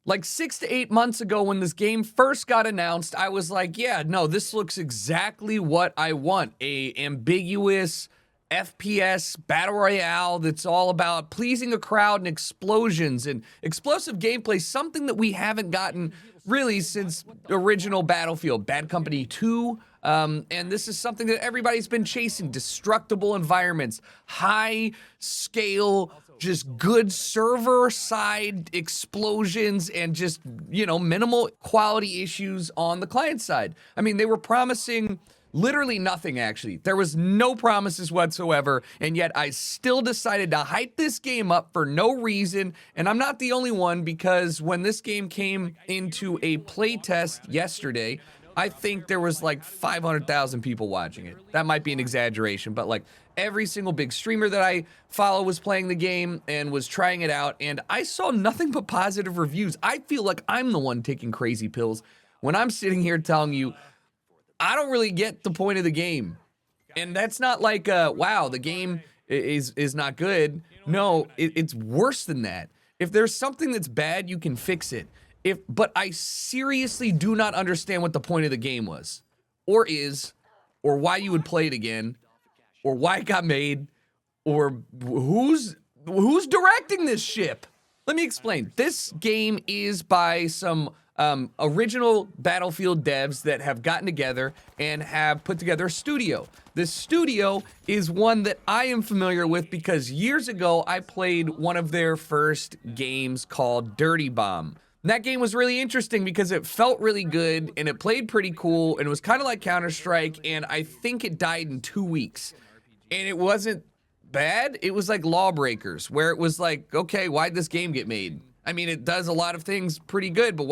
Like 6 to 8 months ago when this game first got announced, I was like, yeah, no, this looks exactly what I want. A ambiguous FPS battle royale that's all about pleasing a crowd and explosions and explosive gameplay, something that we haven't gotten really since original Battlefield, Bad Company 2. And this is something that everybody's been chasing. Destructible environments, high scale, just good server side explosions, and just, you know, minimal quality issues on the client side. I mean, they were promising literally nothing, actually. There was no promises whatsoever, and yet I still decided to hype this game up for no reason. And I'm not the only one, because when this game came into a playtest yesterday, I think there was like 500,000 people watching it. That might be an exaggeration, but like every single big streamer that I follow was playing the game and was trying it out, and I saw nothing but positive reviews. I feel like I'm the one taking crazy pills when I'm sitting here telling you I don't really get the point of the game. And that's not like, wow, the game is not good. No, it's worse than that. If there's something that's bad, you can fix it. But I seriously do not understand what the point of the game was, or is, or why you would play it again, or why it got made, or who's directing this ship. Let me explain. This game is by some original Battlefield devs that have gotten together and have put together a studio. This studio is one that I am familiar with because years ago I played one of their first games called Dirty Bomb. And that game was really interesting because it felt really good and it played pretty cool and it was kind of like Counter-Strike, and I think it died in 2 weeks. And it wasn't bad. It was like Lawbreakers, where it was like, okay, why'd this game get made? I mean, it does a lot of things pretty good, but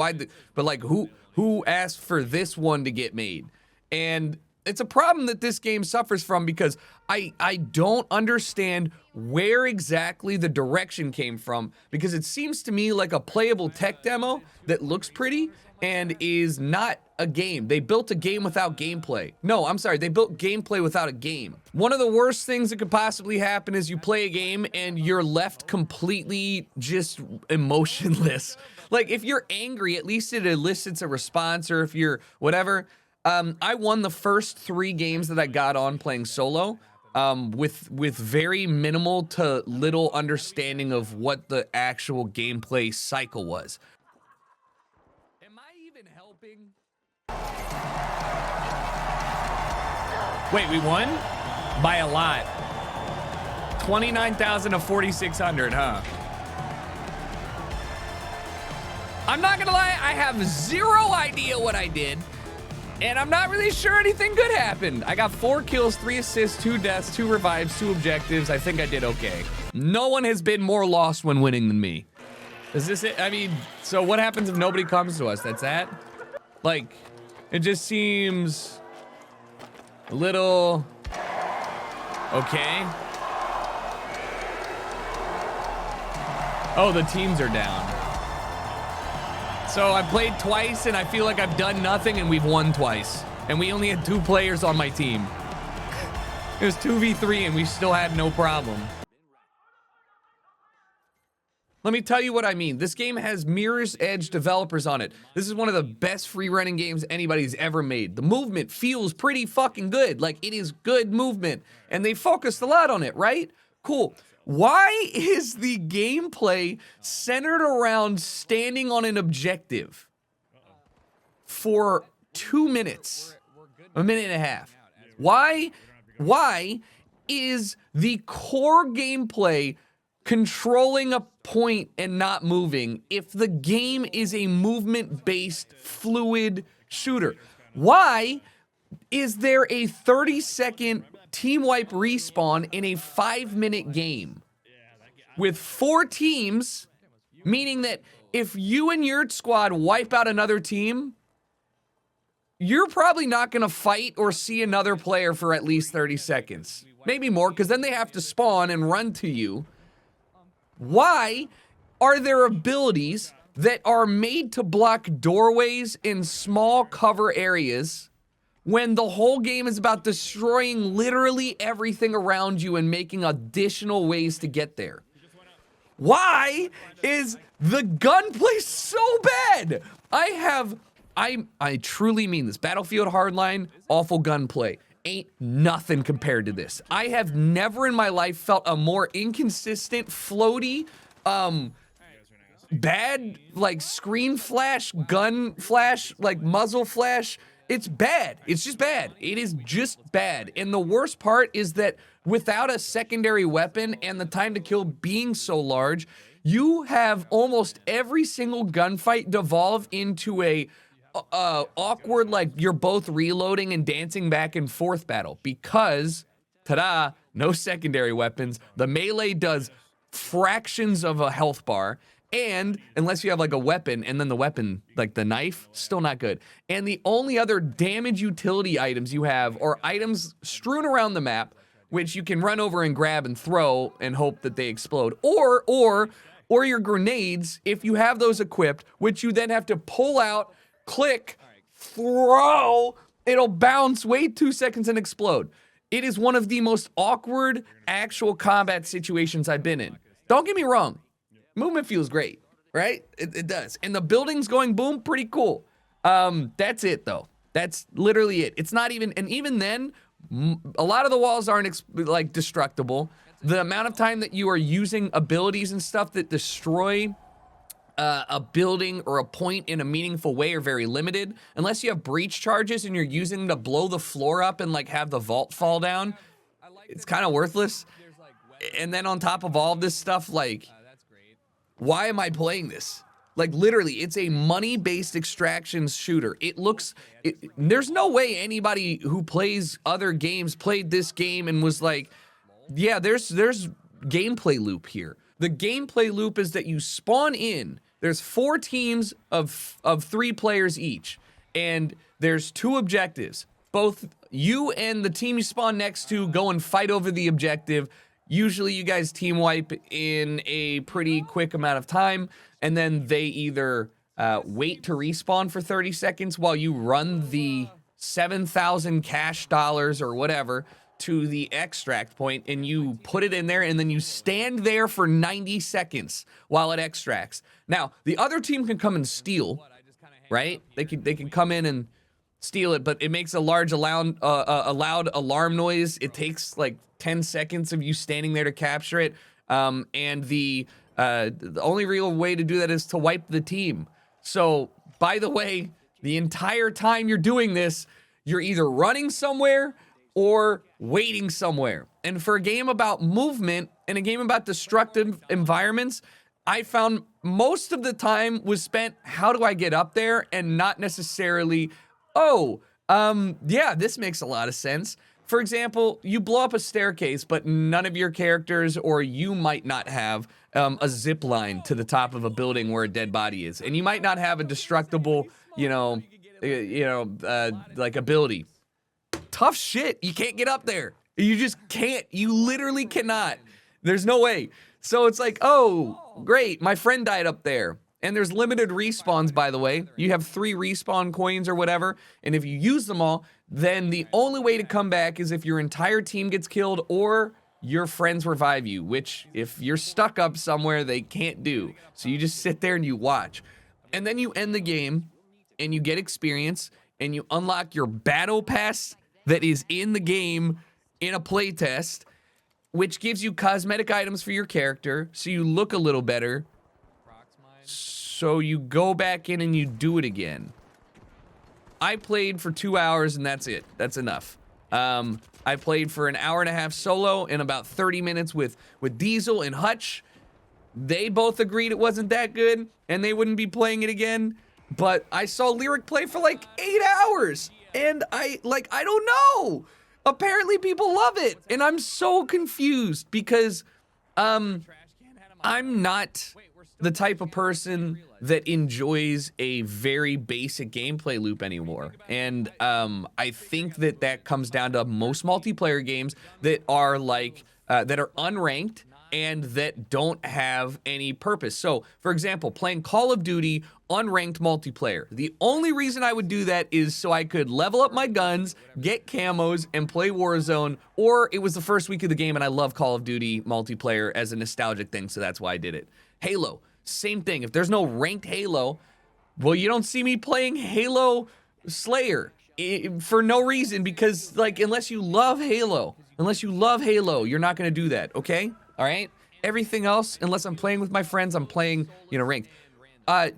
who asked for this one to get made? And it's a problem that this game suffers from because I don't understand where exactly the direction came from, because it seems to me like a playable tech demo that looks pretty and is not a game. They built a game without gameplay. No, I'm sorry, they built gameplay without a game. One of the worst things that could possibly happen is you play a game and you're left completely just emotionless. Like, if you're angry, at least it elicits a response, or if you're whatever. I won the first 3 games that I got on playing solo, with very minimal to little understanding of what the actual gameplay cycle was. Am I even helping? Wait, we won? By a lot. 29,000 to 4,600, huh? I'm not gonna lie, I have zero idea what I did. And I'm not really sure anything good happened. I got 4 kills, 3 assists, 2 deaths, 2 revives, 2 objectives. I think I did okay. No one has been more lost when winning than me. Is this it? I mean, so what happens if nobody comes to us? That's that? Like, it just seems a little okay. Oh, the teams are down. So I played twice and I feel like I've done nothing and we've won twice. And we only had 2 players on my team. It was 2v3 and we still had no problem. Let me tell you what I mean. This game has Mirror's Edge developers on it. This is one of the best free running games anybody's ever made. The movement feels pretty fucking good. Like, it is good movement. And they focused a lot on it, right? Cool. Why is the gameplay centered around standing on an objective for 2 minutes, a minute and a half? Why is the core gameplay controlling a point and not moving if the game is a movement-based fluid shooter? Why is there a 30-second team wipe respawn in a 5-minute game with 4 teams, meaning that if you and your squad wipe out another team, you're probably not going to fight or see another player for at least 30 seconds. Maybe more, because then they have to spawn and run to you. Why are there abilities that are made to block doorways in small cover areas when the whole game is about destroying literally everything around you and making additional ways to get there? Why is The gunplay's so bad. I truly mean this. Battlefield Hardline, awful gunplay. Ain't nothing compared to this. I have never in my life felt a more inconsistent, floaty, bad, like screen flash, gun flash, like muzzle flash. It's bad. It's just bad. It is just bad. And the worst part is that without a secondary weapon and the time to kill being so large, you have almost every single gunfight devolve into a awkward, like you're both reloading and dancing back and forth battle because, ta-da, no secondary weapons. The melee does fractions of a health bar, and unless you have like a weapon, and then the weapon, like the knife, still not good. And the only other damage utility items you have are items strewn around the map, which you can run over and grab and throw and hope that they explode, or your grenades, if you have those equipped, which you then have to pull out, click, throw, it'll bounce, wait 2 seconds and explode. It is one of the most awkward actual combat situations I've been in. Don't get me wrong, movement feels great, right? It does. And the buildings going boom, pretty cool. That's it though. That's literally it. It's not even, and even then, a lot of the walls aren't like destructible. The amount of time that you are using abilities and stuff that destroy a building or a point in a meaningful way are very limited. Unless you have breach charges and you're using them to blow the floor up and like have the vault fall down, it's kind of worthless. And then on top of all of this stuff, like, why am I playing this? Like literally, it's a money-based extraction shooter. There's no way anybody who plays other games played this game and was like, yeah, there's gameplay loop here. The gameplay loop is that you spawn in. There's 4 teams of 3 players each, and there's 2 objectives. Both you and the team you spawn next to go and fight over the objective. Usually you guys team wipe in a pretty quick amount of time, and then they either wait to respawn for 30 seconds while you run the 7,000 cash dollars or whatever to the extract point, and you put it in there, and then you stand there for 90 seconds while it extracts. Now, the other team can come and steal, right? They can come in and steal it, but it makes a loud alarm noise. It takes like 10 seconds of you standing there to capture it, and the only real way to do that is to wipe the team. So, by the way, the entire time you're doing this, you're either running somewhere or waiting somewhere. And for a game about movement and a game about destructive environments, I found most of the time was spent, how do I get up there, and not necessarily, yeah, this makes a lot of sense. For example, you blow up a staircase, but none of your characters, or you might not have a zip line to the top of a building where a dead body is. And you might not have a destructible, like ability. Tough shit. You can't get up there. You just can't. You literally cannot. There's no way. So it's like, oh, great. My friend died up there. And there's limited respawns, by the way. You have 3 respawn coins or whatever. And if you use them all, then the only way to come back is if your entire team gets killed or your friends revive you, which if you're stuck up somewhere, they can't do. So you just sit there and you watch. And then you end the game and you get experience and you unlock your battle pass that is in the game in a playtest, which gives you cosmetic items for your character, so you look a little better. So you go back in and you do it again. I played for 2 hours and that's it. That's enough. I played for an hour and a half solo and about 30 minutes with Diesel and Hutch. They both agreed it wasn't that good and they wouldn't be playing it again. But I saw Lyric play for like 8 hours. And I don't know. Apparently people love it. And I'm so confused because I'm not the type of person that enjoys a very basic gameplay loop anymore. And I think that comes down to most multiplayer games that are like, that are unranked and that don't have any purpose. So, for example, playing Call of Duty unranked multiplayer. The only reason I would do that is so I could level up my guns, get camos, and play Warzone, or it was the first week of the game and I love Call of Duty multiplayer as a nostalgic thing, so that's why I did it. Halo, Same thing. If there's no ranked Halo, well, you don't see me playing Halo Slayer for no reason, because like, unless you love Halo, you're not going to do that. Okay. All right. Everything else, unless I'm playing with my friends, I'm playing, you know, ranked.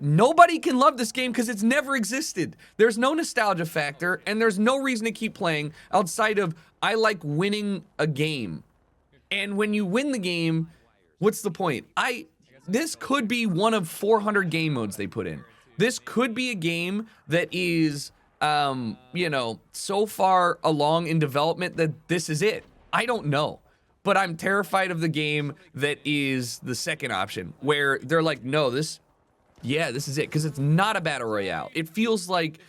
Nobody can love this game because it's never existed. There's no nostalgia factor, and there's no reason to keep playing outside of I like winning a game. And when you win the game, what's the point? This could be one of 400 game modes they put in. This could be a game that is, you know, so far along in development that this is it. I don't know. But I'm terrified of the game that is the second option, where they're like, no, this is it, because it's not a battle royale. It feels like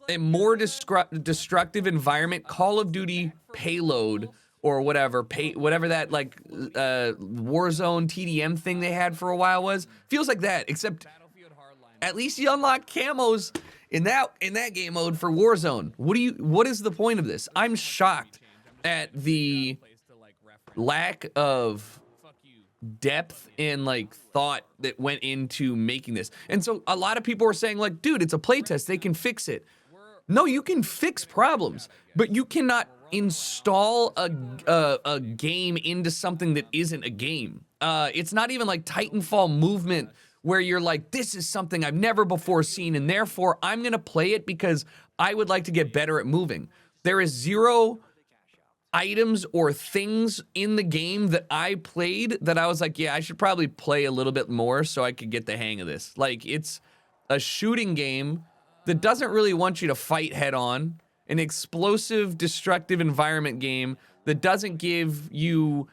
a more destructive environment, Call of Duty payload or whatever, whatever that like Warzone TDM thing they had for a while was. Feels like that, except at least you unlock camos in that game mode for Warzone. What is the point of this? I'm shocked at the lack of depth and like thought that went into making this. And so a lot of people are saying like, dude, it's a playtest, they can fix it. No, you can fix problems, but you cannot install a game into something that isn't a game. It's not even like Titanfall movement where you're like, this is something I've never before seen, and therefore I'm gonna play it because I would like to get better at moving. There is zero items or things in the game that I played that I was like, yeah, I should probably play a little bit more so I could get the hang of this. Like, it's a shooting game that doesn't really want you to fight head on, an explosive, destructive environment game that doesn't give you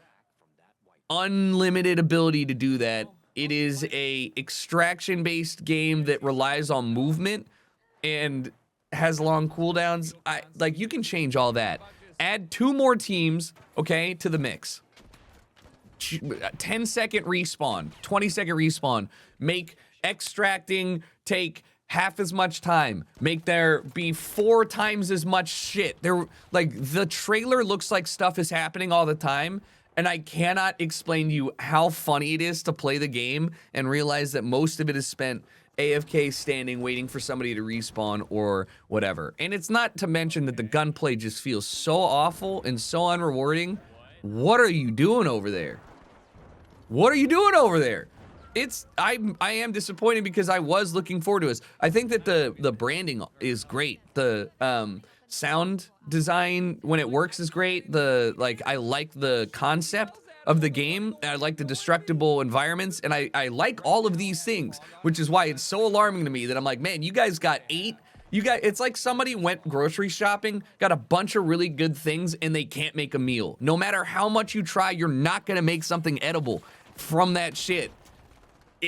unlimited ability to do that. It is a extraction-based game that relies on movement and has long cooldowns. Like, you can change all that. Add 2 more teams, okay, to the mix. 10-second respawn, 20-second respawn. Make extracting take half as much time. Make there be 4 times as much shit. Like, the trailer looks like stuff is happening all the time, and I cannot explain to you how funny it is to play the game and realize that most of it is spent AFK standing, waiting for somebody to respawn or whatever. And it's not to mention that the gunplay just feels so awful and so unrewarding. What are you doing over there? What are you doing over there? I am disappointed because I was looking forward to this. I think that the branding is great. The sound design when it works is great. I like the concept of the game. I like the destructible environments, and I like all of these things, which is why it's so alarming to me that I'm like, man, you guys got 8. It's like somebody went grocery shopping, got a bunch of really good things, and they can't make a meal. No matter how much you try, you're not gonna make something edible from that shit.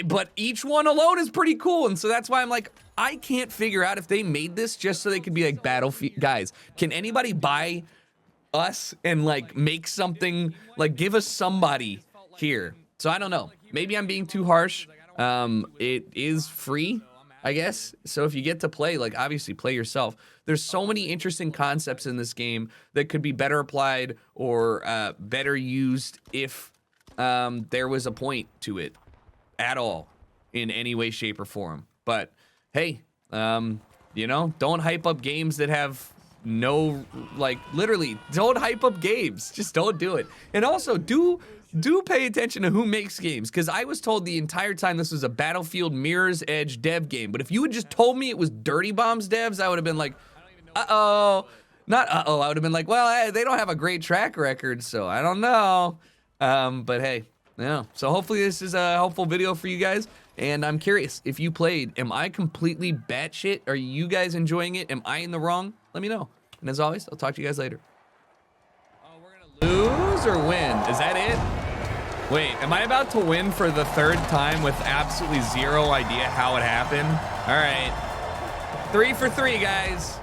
But each one alone is pretty cool, and so that's why I'm like, I can't figure out if they made this just so they could be like, Battlefield guys, can anybody buy us and like make something, like give us somebody here? So I don't know, maybe I'm being too harsh. It is free, I guess, so if you get to play, like, obviously play yourself. There's so many interesting concepts in this game that could be better applied or better used if there was a point to it at all in any way, shape, or form. But hey, you know, don't hype up games that have no, like, literally, don't hype up games. Just don't do it. And also, do pay attention to who makes games, because I was told the entire time this was a Battlefield Mirror's Edge dev game. But if you had just told me it was Dirty Bombs devs, I would have been like, uh-oh. Not uh-oh, I would have been like, well, they don't have a great track record, so I don't know. But hey, yeah. So hopefully this is a helpful video for you guys. And I'm curious, if you played, am I completely batshit? Are you guys enjoying it? Am I in the wrong? Let me know. And as always, I'll talk to you guys later. Oh, we're gonna lose or win? Is that it? Wait, am I about to win for the 3rd time with absolutely zero idea how it happened? All right. 3 for 3, guys.